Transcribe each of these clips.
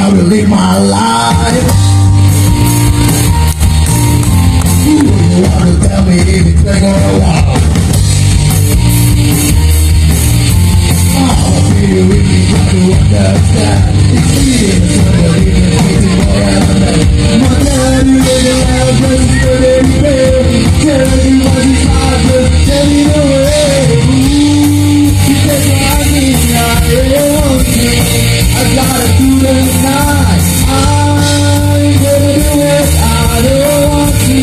how to live my life. You wanna tell me anything or a while? I'll be with me, try to understand. It's easy to believe in anything more than that. My dad, you live your life, just good and fair. Tell me what is hard, just tell me the way. You said I need, I really want you. I gotta do the night. I'm gonna do it, I don't want to.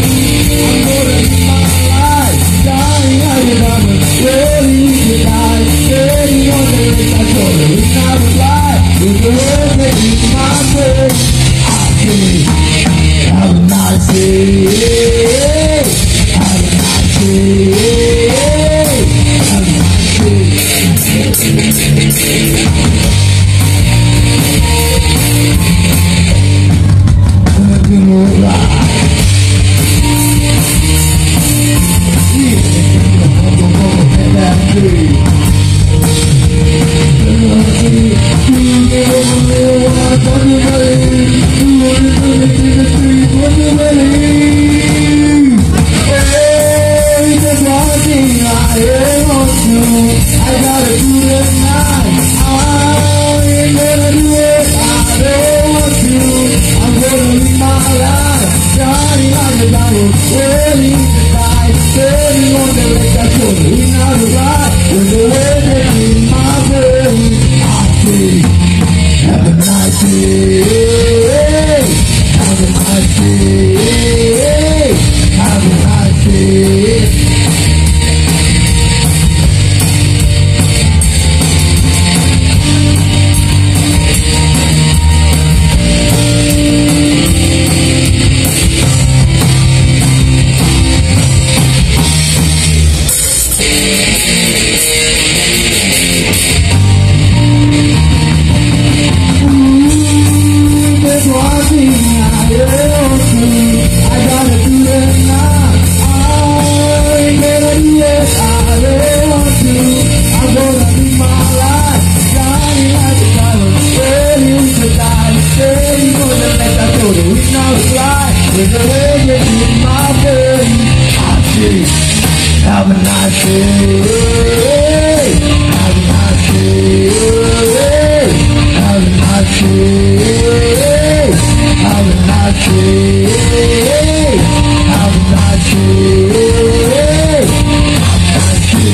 I'm gonna live my life, dying out of love, ready to die, ready on the list. I told her it's not a lie, it's the word that is my word. I say, have a nice day, have a nice day, have a nice day. Have a nice day. Have a nice day. Have a nice day. Have a nice day. Have a nice day. Have a nice day. Have a nice day. Have a nice day. Have a nice day.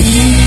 Aku